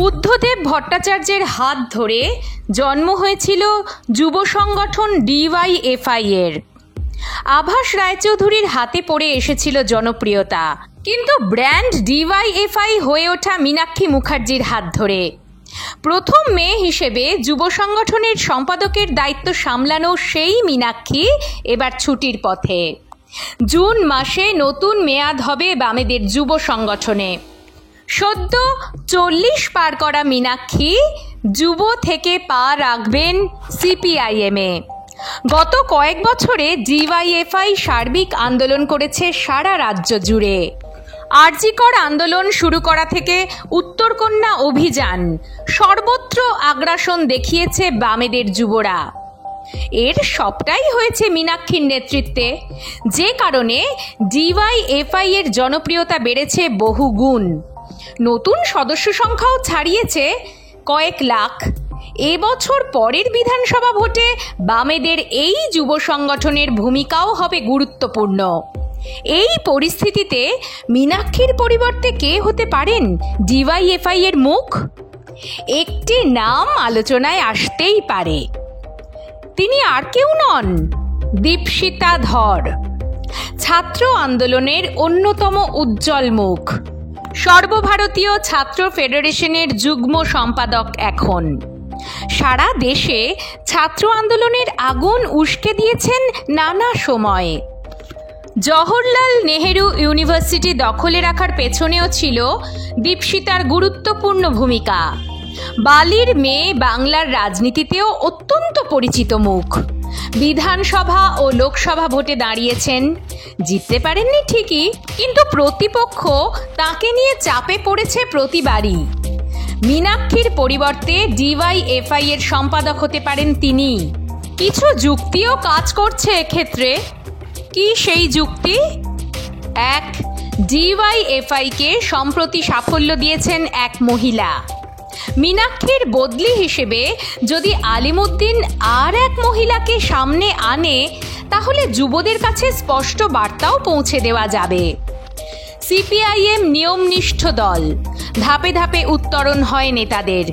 বুদ্ধদেব ভট্টাচার্যের হাত ধরে জন্ম হয়েছিল যুব সংগঠন ডিওয়াইএফআই এর। আভাস রায়চৌধুরীর হাতে পড়ে এসেছিল জনপ্রিয়তা, কিন্তু ব্র্যান্ড ডিওয়াইএফআই হয়ে ওঠা মীনাক্ষী মুখার্জির হাত ধরে। প্রথম মেয়ে হিসেবে যুব সংগঠনের সম্পাদকের দায়িত্ব সামলানো সেই মীনাক্ষী এবার ছুটির পথে। জুন মাসে নতুন মেয়াদ হবে বামেদের যুব সংগঠনে। সদ্য 40 পার করা মীনাক্ষী যুব থেকে পা রাখবেন সিপিআইএমে। গত কয়েক বছরে ডিওয়াইএফআই সার্বিক আন্দোলন করেছে সারা রাজ্য জুড়ে। আরজিকর আন্দোলন শুরু করা থেকে উত্তরকন্যা অভিযান, সর্বত্র আগ্রাসন দেখিয়েছে বামেদের যুবরা। এর সবটাই হয়েছে মীনাক্ষীর নেতৃত্বে, যে কারণে ডিওয়াইএফআই এর জনপ্রিয়তা বেড়েছে বহুগুণ। নতুন সদস্য সংখ্যাও ছাড়িয়েছে কয়েক লাখ। এবছর পরের বিধানসভা ভোটে বামেদের এই যুব সংগঠনের ভূমিকাও হবে গুরুত্বপূর্ণ। এই পরিস্থিতিতে মীনাক্ষীর পরিবর্তে কে হতে পারেন ডিওয়াইএফআই এর মুখ? একটি নাম আলোচনায় আসতেই পারে। তিনি আর কেউ নন, দীপশিতা ধর, ছাত্র আন্দোলনের অন্যতম উজ্জ্বল মুখ। সর্বভারতীয় ছাত্র ফেডারেশনের যুগ্ম সম্পাদক এখন। সারা দেশে ছাত্র আন্দোলনের আগুন উস্কে দিয়েছেন নানা সময়ে। জওহরলাল নেহেরু ইউনিভার্সিটি দখলে রাখার পেছনেও ছিল দীপশিতার গুরুত্বপূর্ণ ভূমিকা। বালির মেয়ে বাংলার রাজনীতিতেও অত্যন্ত পরিচিত মুখ। বিধানসভা ও লোকসভা ভোটে দাঁড়িয়েছেন, জিততে পারেননি ঠিকই, কিন্তু প্রতিপক্ষ তাকে নিয়ে চাপে পড়েছে প্রতিবারই। মীনাক্ষীর পরিবর্তে ডিওয়াইএফআই এর সম্পাদক হতে পারেন তিনি। কিছু যুক্তিও কাজ করছে এক্ষেত্রে। কি সেই যুক্তি? এক, ডিওয়াইএফআই কে সম্প্রতি সাফল্য দিয়েছেন এক মহিলা। মীনাক্ষীর বদলি হিসেবে যদি আলিমুদ্দিন আর এক মহিলাকে সামনে আনে, তাহলে যুবদের কাছে স্পষ্ট বার্তাও পৌঁছে দেওয়া যাবে। সিপিআইএম নিয়মনিষ্ঠ দল, ধাপে ধাপে উত্তরণ হয় নেতাদের,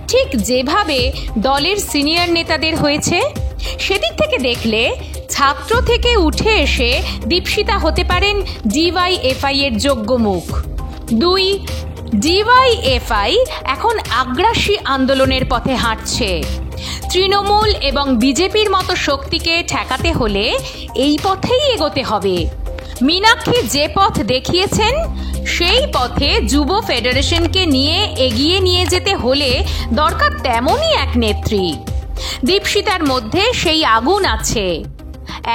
ঠিক যেভাবে দলের সিনিয়র নেতাদের হয়েছে। সেদিক থেকে দেখলে ছাত্র থেকে উঠে এসে দীপশিতা হতে পারেন ডিওয়াইএফআই এর যোগ্য মুখ। দুই, ডিওয়াইএফআই এখন আগ্রাসী আন্দোলনের পথে হাঁটছে। তৃণমূল এবং বিজেপির মতো শক্তিকে ঠেকাতে হলে এই পথেই এগোতে হবে। মীনাক্ষী যে পথ দেখিয়েছেন, সেই পথে যুব ফেডারেশনকে নিয়ে এগিয়ে নিয়ে যেতে হলে দরকার তেমনই এক নেত্রী। দীপশিতার মধ্যে সেই আগুন আছে।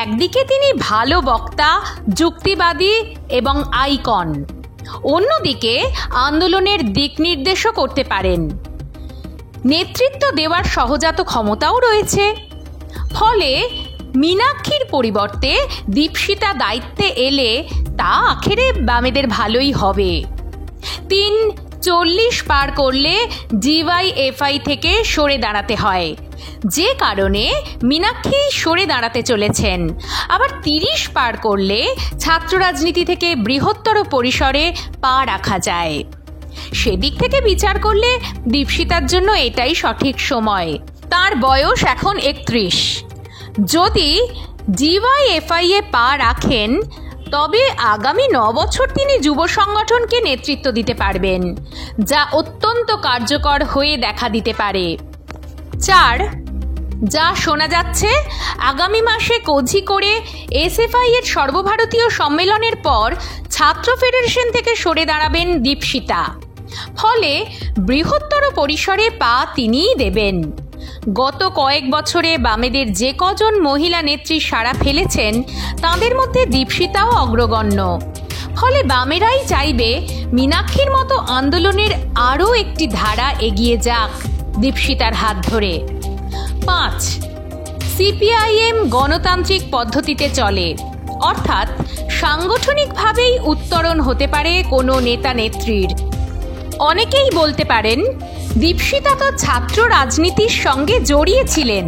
একদিকে তিনি ভালো বক্তা, যুক্তিবাদী এবং আইকন। অন্যদিকে আন্দোলনের দিক নির্দেশও করতে পারেন। নেতৃত্ব দেওয়ার সহজাত ক্ষমতাও রয়েছে। ফলে মীনাক্ষীর পরিবর্তে দীপশিতা দায়িত্বে এলে তা আখেরে বামেদের ভালোই হবে। 3, 40 পার করলে ডিওয়াইএফআই থেকে সরে দাঁড়াতে হয়, যে কারণে মীনাক্ষী সরে দাঁড়াতে চলেছেন। আবার 30 পার করলে ছাত্র রাজনীতি থেকে বৃহত্তর পরিসরে পা রাখা যায়। সেদিক থেকে বিচার করলে দীপশিতার জন্য এটাই সঠিক সময়। তার বয়স এখন 31। যদি ডিওয়াইএফআই এ পা রাখেন, তবে আগামী 9 বছর তিনি যুব সংগঠনকে নেতৃত্ব দিতে পারবেন, যা অত্যন্ত কার্যকর হয়ে দেখা দিতে পারে। 4, যা শোনা যাচ্ছে, আগামী মাসে কোঝিকোড়ে এসএফআই এর সর্বভারতীয় সম্মেলনের পর ছাত্র ফেডারেশন থেকে সরে দাঁড়াবেন দীপশিতা। ফলে বৃহত্তর পরিসরে পা তিনিই দেবেন। গত কয়েক বছরে বামেদের যে কজন মহিলা নেত্রী সাড়া ফেলেছেন, তাদের মধ্যে দীপশিতাও অগ্রগণ্য। ফলে বামেরাই চাইবে মীনাক্ষীর মতো আন্দোলনের আরও একটি ধারা এগিয়ে যাক দীপশিতার হাত ধরে। 5, সিপিআইএম গণতান্ত্রিক পদ্ধতিতে চলে, অর্থাৎ সাংগঠনিকভাবেই উত্তরণ হতে পারে কোনো নেতা নেত্রীর। অনেকেই বলতে পারেন, দীপশিতা তো ছাত্র রাজনীতির সঙ্গে জড়িয়েছিলেন,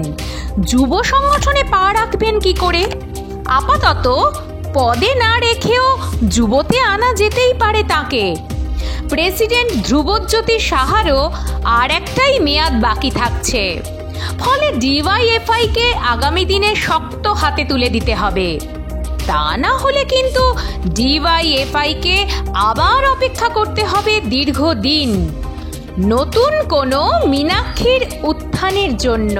যুব সংগঠনে পা রাখবেন কি করে? আপাতত পদে না রেখেও যুবতে আনা যেতেই পারে তাকে। প্রেসিডেন্ট ধ্রুবজ্যোতি সাহারও আর একটাই মেয়াদ বাকি থাকছে। ফলে ডিওয়াইএফআইকে আগামী দিনে শক্ত হাতে তুলে দিতে হবে। তা না হলে কিন্তু ডিওয়াইএফআইকে আবার অপেক্ষা করতে হবে দীর্ঘদিন নতুন কোনো মীনাক্ষীর উত্থানের জন্য।